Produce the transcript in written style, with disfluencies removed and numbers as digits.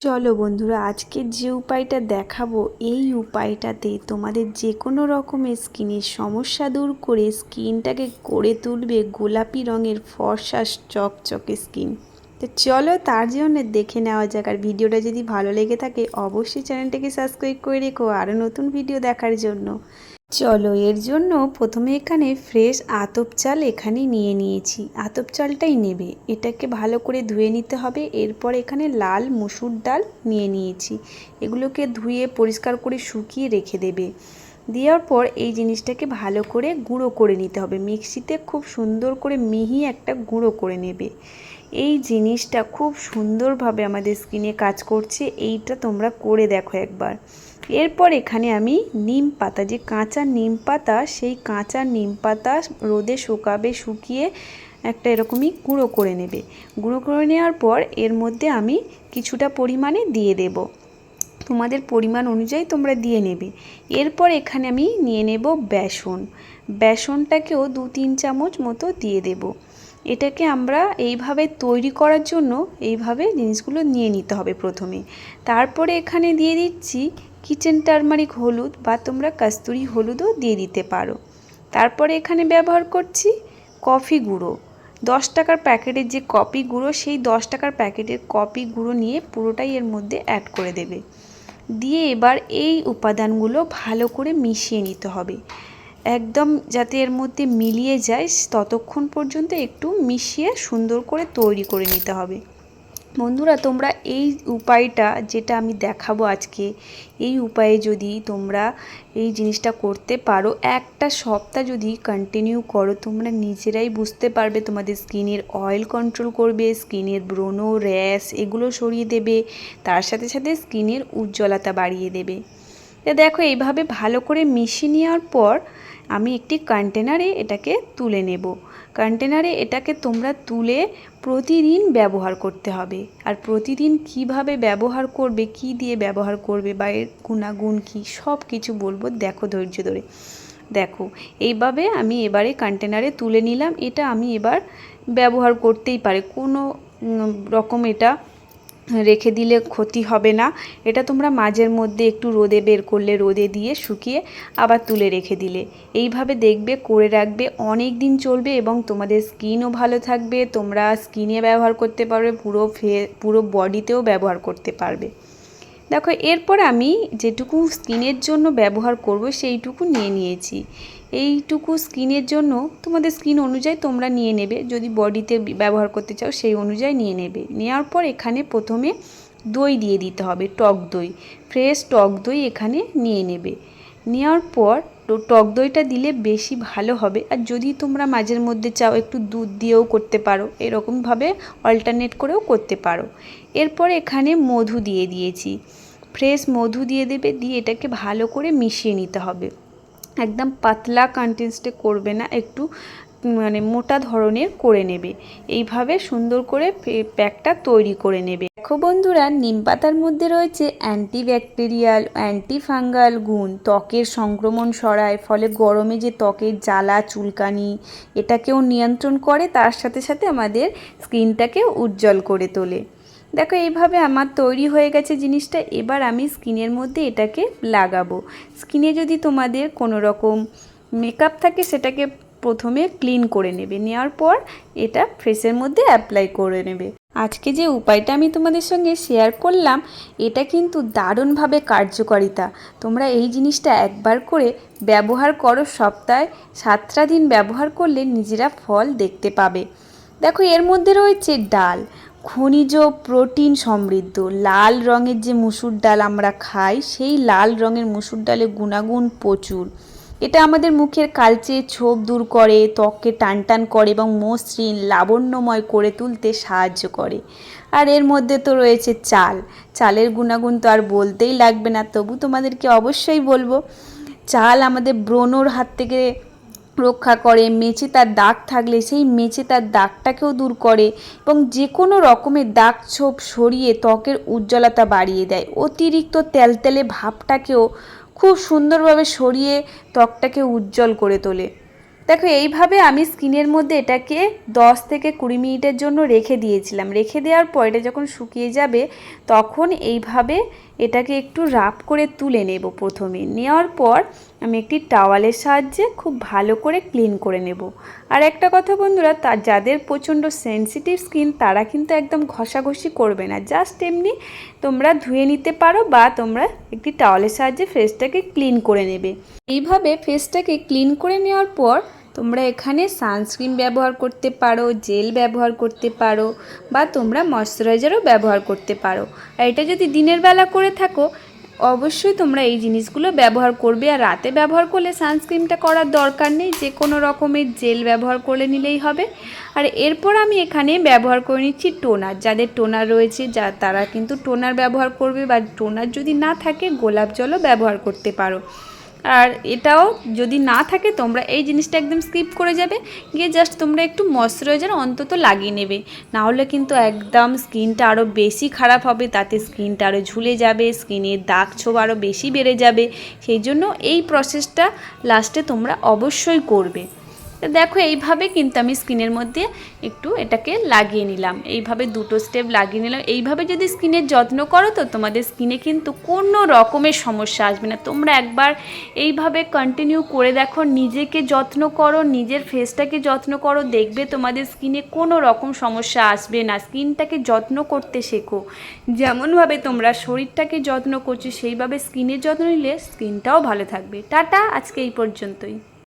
চলো বন্ধুরা, আজকে যে উপায়টা দেখাবো এই উপায়টাতে তোমাদের যে কোনো রকমের স্কিনের সমস্যা দূর করে স্কিনটাকে করে তুলবে গোলাপি রঙের ফর্সা চকচকে স্কিন। তো চলো তার জন্য দেখে নেওয়া যাক। আর ভিডিওটা যদি ভালো লেগে থাকে অবশ্যই চ্যানেলটাকে সাবস্ক্রাইব করে রেখো আরও নতুন ভিডিও দেখার জন্য। চলো এর জন্য প্রথমে এখানে ফ্রেশ আতপ চাল এখানে নিয়ে নিয়েছি। আতপ চালটাই নেবে, এটাকে ভালো করে ধুয়ে নিতে হবে। এরপর এখানে লাল মসুর ডাল নিয়ে নিয়েছি, এগুলোকে ধুয়ে পরিষ্কার করে শুকিয়ে রেখে দেবে। দেওয়ার পর এই জিনিসটাকে ভালো করে গুঁড়ো করে নিতে হবে, মিক্সিতে খুব সুন্দর করে মিহি একটা গুঁড়ো করে নেবে। এই জিনিসটা খুব সুন্দরভাবে আমাদের স্কিনে কাজ করছে, এইটা তোমরা করে দেখো একবার। এরপর এখানে আমি নিম পাতা, যে কাঁচা নিম পাতা, সেই কাঁচা নিম পাতা রোদে শুকাবে, শুকিয়ে একটা এরকমই গুঁড়ো করে নেবে। গুঁড়ো করে নেওয়ার পর এর মধ্যে আমি কিছুটা পরিমাণে দিয়ে দেব, তোমাদের পরিমাণ অনুযায়ী তোমরা দিয়ে নেবে। এরপর এখানে আমি নিয়ে নেব বেসন, বেসনটাকেও 2-3 চামচ মতো দিয়ে দেব। এটাকে আমরা এইভাবে তৈরি করার জন্য এইভাবে জিনিসগুলো নিয়ে নিতে হবে প্রথমে। তারপরে এখানে দিয়ে দিচ্ছি কিচেন টারমারিক হলুদ, বা তোমরা কস্তুরি হলুদও দিয়ে দিতে পারো। তারপরে এখানে ব্যবহার করছি কফি গুঁড়ো, 10 টাকার প্যাকেটের যে কফি গুঁড়ো, সেই 10 টাকার প্যাকেটের কফি গুঁড়ো নিয়ে পুরোটাই এর মধ্যে অ্যাড করে দেবে। দিয়ে এবার এই উপাদানগুলো ভালো করে মিশিয়ে নিতে হবে, একদম যাতে এর মধ্যে মিলিয়ে যায় ততক্ষণ পর্যন্ত একটু মিশিয়ে সুন্দর করে তৈরি করে নিতে হবে। বন্ধুরা, তোমরা এই উপায়টা যেটা আমি দেখাবো আজকে, এই উপায়ে যদি তোমরা এই জিনিসটা করতে পারো, একটা সপ্তাহ যদি কন্টিনিউ করো, তোমরা নিজেরাই বুঝতে পারবে তোমাদের স্কিনের অয়েল কন্ট্রোল করবে, স্কিনের ব্রণ, র্যাশ এগুলো সরিয়ে দেবে, তার সাথে সাথে স্কিনের উজ্জ্বলতা বাড়িয়ে দেবে। তো দেখো এইভাবে ভালো করে মিশিয়ে নেওয়ার পর আমি একটি কন্টেনারে এটাকে তুলে নেব। কন্টেনারে এটাকে তোমরা তুলে প্রতিদিন ব্যবহার করতে হবে। আর প্রতিদিন কিভাবে ব্যবহার করবে, কি দিয়ে ব্যবহার করবে, বা এর গুণাগুণ কী, সব কিছু বলবো, দেখো ধৈর্য ধরে দেখো। এইভাবে আমি এবারে কন্টেনারে তুলে নিলাম। এটা আমি এবার ব্যবহার করতেই পারে, কোনো রকম এটা রেখে দিলে ক্ষতি হবে না। এটা তোমরা মাঝের মধ্যে একটু রোদে বের করলে, রোদে দিয়ে শুকিয়ে আবার তুলে রেখে দিলে, এইভাবে দেখবে করে রাখবে, অনেক দিন চলবে এবং তোমাদের স্কিনও ভালো থাকবে। তোমরা স্কিনে ব্যবহার করতে পারবে, পুরো বডিতেও ব্যবহার করতে পারবে। দেখো এরপর আমি যেটুকু স্কিনের জন্য ব্যবহার করব সেইটুকু নিয়ে নিয়েছি। এইটুকু স্কিনের জন্য তোমাদের স্কিন অনুযায়ী তোমরা নিয়ে নেবে, যদি বডিতে ব্যবহার করতে চাও সেই অনুযায়ী নিয়ে নেবে। নেওয়ার পর এখানে প্রথমে দই দিয়ে দিতে হবে, টক দই, ফ্রেশ টক দই এখানে নিয়ে নেবে। নেওয়ার পর টক দইটা দিলে বেশি ভালো হবে। আর যদি তোমরা মাঝের মধ্যে চাও একটু দুধ দিয়েও করতে পারো, এরকমভাবে অল্টারনেট করেও করতে পারো। এরপর এখানে মধু দিয়ে দিয়েছি, ফ্রেশ মধু দিয়ে দেবে। দিয়ে এটাকে ভালো করে মিশিয়ে নিতে হবে, একদম পাতলা কনসিস্টেন্সে করবে না, একটু মোটা ধরনের করে নেবে। এইভাবে সুন্দর করে প্যাকটা তৈরি করে নেবে। দেখো বন্ধুরা, নিম পাতার মধ্যে রয়েছে অ্যান্টিব্যাকটেরিয়াল, অ্যান্টিফাঙ্গাল গুণ, ত্বকের সংক্রমণ সরায়, ফলে গরমে যে ত্বকের জ্বালা চুলকানি এটাকেও নিয়ন্ত্রণ করে, তার সাথে সাথে আমাদের স্কিনটাকে উজ্জ্বল করে তোলে। দেখো এইভাবে আমার তৈরি হয়ে গেছে জিনিসটা। এবার আমি স্কিনের মধ্যে এটাকে লাগাবো। স্কিনে যদি তোমাদের কোনো রকম মেকআপ থাকে সেটাকে প্রথমে ক্লিন করে নেবে, নেওয়ার পর এটা ফেসের মধ্যে অ্যাপ্লাই করে নেবে। আজকে যে উপায়টা আমি তোমাদের সঙ্গে শেয়ার করলাম, এটা কিন্তু দারুণভাবে কার্যকারিতা। তোমরা এই জিনিসটা একবার করে ব্যবহার করো, সপ্তাহে 7টা দিন ব্যবহার করলে নিজেরা ফল দেখতে পাবে। দেখো এর মধ্যে রয়েছে ডাল, খনিজ প্রোটিন সমৃদ্ধ। লাল রঙের যে মুসুর ডাল আমরা খাই, সেই লাল রঙের মুসুর ডালে গুণাগুণ প্রচুর। এটা আমাদের মুখের কালচে ছোপ দূর করে, ত্বককে টানটান করে এবং মসৃণ লাবণ্যময় করে তুলতে সাহায্য করে। আর এর মধ্যে তো রয়েছে চাল, চালের গুণাগুণ তো আর বলতেই লাগবে না, তবু তোমাদেরকে অবশ্যই বলবো। চাল আমাদের ব্রণর হাত থেকে রক্ষা করে, মেচে তার দাগ থাকলে সেই মেচে তার দাগটাকেও দূর করে, এবং যে কোনো রকমের দাগ ছোপ সরিয়ে ত্বকের উজ্জ্বলতা বাড়িয়ে দেয়। অতিরিক্ত তেলতেলে ভাবটাকেও খুব সুন্দরভাবে সরিয়ে ত্বকটাকে উজ্জ্বল করে তোলে। দেখো এইভাবে আমি স্কিনের মধ্যে এটাকে 10 থেকে 20 মিনিটের জন্য রেখে দিয়েছিলাম। রেখে দেওয়ার পর এটা যখন শুকিয়ে যাবে তখন এইভাবে এটাকে একটু রাফ করে তুলে নেব। প্রথমে নেওয়ার পর আমি একটি টাওয়ালের সাহায্যে খুব ভালো করে ক্লিন করে নেব। আর একটা কথা বন্ধুরা, যাদের প্রচণ্ড সেনসিটিভ স্কিন তারা কিন্তু একদম ঘষাঘষি করবে না, জাস্ট এমনি তোমরা ধুয়ে নিতে পারো বা তোমরা একটি টাওয়ালের সাহায্যে ফেসটাকে ক্লিন করে নেবে। এইভাবে ফেসটাকে ক্লিন করে নেওয়ার পর তোমরা এখানে সানস্ক্রিন ব্যবহার করতে পারো, জেল ব্যবহার করতে পারো বা তোমরা ময়শ্চারাইজারও ব্যবহার করতে পারো। আর এটা যদি দিনের বেলা করে থাকো অবশ্যই তোমরা এই জিনিসগুলো ব্যবহার করবে। আর রাতে ব্যবহার করলে সানস্ক্রিনটা করার দরকার নেই, যে কোনো রকমের জেল ব্যবহার করে নিলেই হবে। আর এরপর আমি এখানে ব্যবহার করে নিচ্ছি টোনার। যাদের টোনার রয়েছে তারা কিন্তু টোনার ব্যবহার করবে, বা টোনার যদি না থাকে গোলাপ জলও ব্যবহার করতে পারো। আর এটাও যদি না থাকে তোমরা এই জিনিসটা একদম স্কিপ করে যাবে, গিয়ে জাস্ট তোমরা একটু ময়শ্চারাইজার অন্তত লাগিয়ে নেবে। না হলে কিন্তু একদম স্কিনটা আরও বেশি খারাপ হবে, তাতে স্কিনটা আরও ঝুলে যাবে, স্কিনের দাগ ছোপ আরও বেশি বেড়ে যাবে। সেই জন্য এই প্রসেসটা লাস্টে তোমরা অবশ্যই করবে। দেখো এইভাবে কিন্তু আমি স্কিনের মধ্যে একটু এটাকে লাগিয়ে নিলাম, এইভাবে দুটো স্টেপ লাগিয়ে নিলাম। এইভাবে যদি স্কিনের যত্ন করো তো তোমাদের স্কিনে কিন্তু কোনো রকমের সমস্যা আসবে না। তোমরা একবার এইভাবে কন্টিনিউ করে দেখো, নিজেকে যত্ন করো, নিজের ফেসটাকে যত্ন করো, দেখবে তোমাদের স্কিনে কোনো রকম সমস্যা আসবে না। স্কিনটাকে যত্ন করতে শেখো, যেমনভাবে তোমরা শরীরটাকে যত্ন করছো সেইভাবে স্কিনের যত্ন নিলে স্কিনটাও ভালো থাকবে। টাটা, আজকে এই পর্যন্তই।